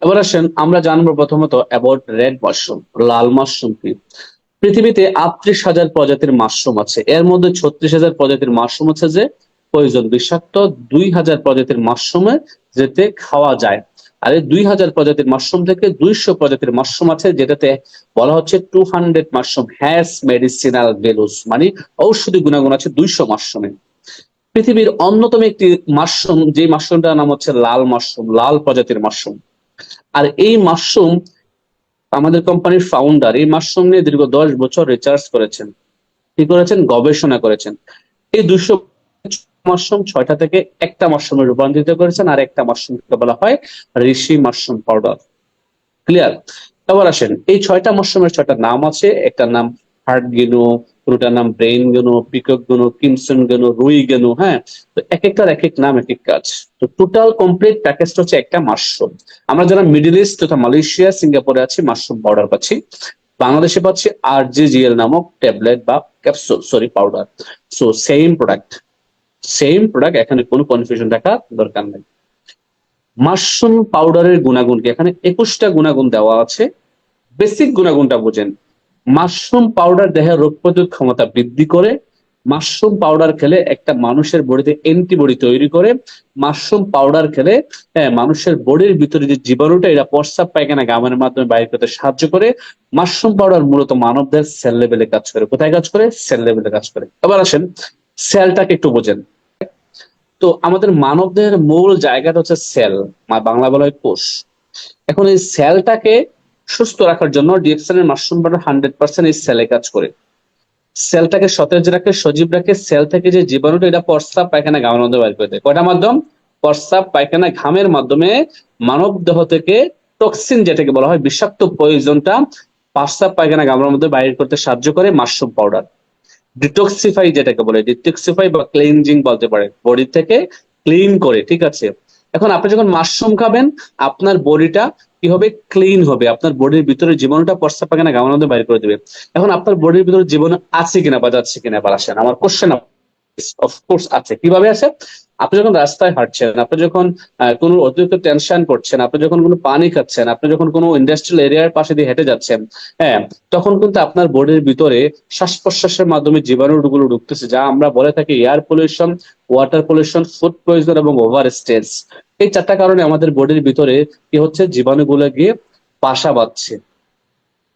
এবার আসেন আমরা জানবো প্রথমত about red mushroom. Lal mushroom কি? পৃথিবীতে ৩৮,০০০ প্রজাতির মাশরুম আছে, এর মধ্যে ৩৬,০০০ প্রজাতির মাশরুম আছে যে পয়জন বিষাক্ত, ২,০০০ প্রজাতির মাশরুমে যেতে খাওয়া যায়। আর এই ২,০০০ প্রজাতির মাশরুম থেকে ২০০ প্রজাতির মাশরুম আছে যেটাতে বলা হচ্ছে 200 মাশরুম হ্যাজ মেডিসিনাল ভ্যালুস, মানে ঔষধি গুণাগুণ আছে ২০০ মাশরুমে। পৃথিবীর অন্যতম একটি মাশরুম, যে মাশরুমটার নাম হচ্ছে লাল মাশরুম, লাল প্রজাতির মাশরুম। আর এই মাশরুম, আমাদের কোম্পানির ফাউন্ডার এই মাশরুম নিয়ে দীর্ঘ 10 বছর রিসার্চ করেছেন। কি করেছেন? গবেষণা করেছেন। এই 200 মাশরুম 6টা থেকে একটা মাশরুমে রূপান্তরিত করেছেন, আর একটা মাশরুমকে বলা হয় ঋষি মাশরুম পাউডার। ক্লিয়ার? এবার আসেন, এই 6টা মাশরুমের 6টা নাম আছে। একটার নাম হার্ট গেনু, পুরোটার নাম ব্রেইন গেনু, পিকক গেনু, কিমসন গেনু, রুই গেনু। হ্যাঁ, তো এক একটার এক এক নাম, এক এক কাজ। তো টোটাল কমপ্লিট প্যাকেজটা হচ্ছে একটা মাশরুম। আমরা যারা মিডল ইস্ট তথা মালয়েশিয়া, সিঙ্গাপুরে আছি, মাশরুম পাউডার পাচ্ছি। বাংলাদেশে পাচ্ছি আরজিজিএল নামক ট্যাবলেট বা capsule, sorry powder. So same product, same product, এখানে কোনো কনফিউশন রাখার দরকার নেই। মাশরুম পাউডারের গুণাগুণ কি? এখানে 21টা গুণাগুণ দেওয়া আছে। বেসিক গুণাগুণটা বুঝেন। মাশরুম পাউডার দেহের রোগ প্রতিরোধ ক্ষমতা বৃদ্ধি করে। মাশরুম পাউডার খেলে একটা মানুষের বডিতে অ্যান্টিবডি তৈরি করে। মাশরুম পাউডার খেলে মানুষের বডির ভিতরে যে জীবাণুটা, এটা প্রস্রাব পায়খানা গামের মাধ্যমে বাইর করতে সাহায্য করে। মাশরুম পাউডার মূলত মানবদের সেল লেভেলে কাজ করে। কোথায় কাজ করে? সেল লেভেলে কাজ করে। এবার আসেন, সেলটাকে একটু বোঝেন। তো আমাদের মানব দেহের মূল জায়গাটা হচ্ছে সেল, বাংলা বলা হয় কোষ। এখন এই সেলটাকে সুস্থ রাখার জন্য ডিএক্সএন এর মাশরুম পাউডার 100% এই সেলে কাজ করে। সেলটাকে সতেজ রাখে, সজীব রাখে। সেল থেকে যে জীবাণুটা, এটা প্রস্রাব পায়খানা ঘামের মধ্যে বাইর করে দেয়। কয়টা মাধ্যম? প্রস্রাব পায়খানা ঘামের মাধ্যমে মানব দেহ থেকে টক্সিন, যেটাকে বলা হয় বিষাক্ত পয়জনটা, প্রস্রাব পায়খানা ঘামের মধ্যে বাইর করতে সাহায্য করে মাশরুম পাউডার। ডিটক্সিফাই, যেটাকে বলে ডিটক্সিফাই বা ক্লিনজিং বলতে পারে, বডি থেকে ক্লিন করে। ঠিক আছে? এখন আপনি যখন মাশরুম খাবেন, আপনার বডিটা কি হবে? ক্লিন হবে। আপনার বডির ভিতরে জীবাণুটা প্রস্রাব পায়খানা ঘামের মধ্যে বাইর করে দিবে। এখন আপনার বডির ভিতরে জীবাণু আছে কিনা বা যাচ্ছে কিনা, এবার আসেন আমার কোশ্চেন। অফকোর্স আছে। কিভাবে আছে? আপনি যখন রাস্তায় হাঁটছেন, আপনি যখন কোনো অতিরিক্ত টেনশন করছেন, আপনি যখন কোনো পানি খাচ্ছেন, আপনি যখন কোনো ইন্ডাস্ট্রিয়াল এরিয়ার পাশে দিয়ে হেঁটে যাচ্ছেন, হ্যাঁ, তখন কিন্তু আপনার বডির ভিতরে শ্বাস প্রশ্বাসের মাধ্যমে জীবাণুগুলো ঢুকতেছে, যা আমরা বলে থাকি air pollution, water pollution, food poison এবং ওভার স্ট্রেস। এই 4টা কারণে আমাদের বডির ভিতরে কি হচ্ছে? জীবাণুগুলো গিয়ে বাসা বাঁধছে।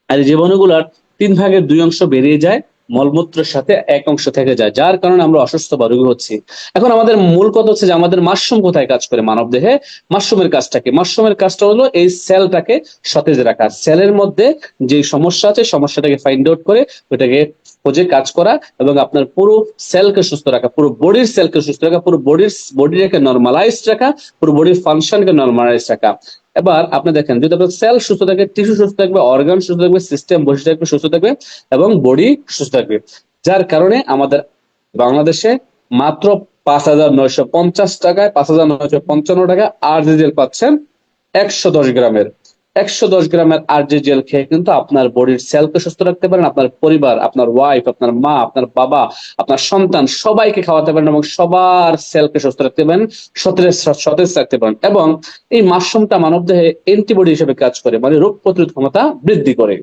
আর এই জীবাণুগুলার 3/2 অংশ বেরিয়ে যায়, মলমূত্রের সাথে 1 অংশ থেকে যায়, যার কারণে আমরা অসুস্থ বা রোগী হচ্ছি। এখন আমাদের মূল কথা হচ্ছে যে আমাদের মাশরুম কোথায় কাজ করে মানব দেহে? মাশরুমের কাজটা কি? মাশরুমের কাজটা হলো এই সেলটাকে সতেজ রাখা। সেলের মধ্যে যে সমস্যা আছে, সমস্যাটাকে ফাইন্ড আউট করে ওটাকে খোঁজে কাজ করা, এবং আপনার পুরো সেলকে সুস্থ রাখা, পুরো বডির সেলকে সুস্থ রাখা, পুরো বডিটাকে নর্মালাইজ রাখা, পুরো বডির ফাংশনকে নর্মালাইজ রাখা। এবার আপনি দেখেন, যদি আপনার সেল সুস্থ থাকে, টিস্যু সুস্থ থাকবে, অর্গান সুস্থ থাকবে, সিস্টেম বসে থাকবে, সুস্থ থাকবে, এবং বডি সুস্থ থাকবে। যার কারণে আমাদের বাংলাদেশে মাত্র 5,950 টাকায়, 5,955 টাকা আরজিজেল পাচ্ছেন 110 গ্রামের। 110 গ্রামের আরজিজেল খেয়ে কিন্তু আপনার বডির সেলকে সুস্থ রাখতে পারেন, আপনার পরিবার, আপনার ওয়াইফ, আপনার মা, আপনার বাবা, আপনার সন্তান, সবাইকে খাওয়াতে পারেন, এবং সবার সেলকে সুস্থ রাখতে পারেন, সতেজ সতেজ রাখতে পারেন। এবং এই মাশরুমটা মানবদেহে অ্যান্টিবডি হিসেবে কাজ করে, মানে রোগ প্রতিরোধ ক্ষমতা বৃদ্ধি করে।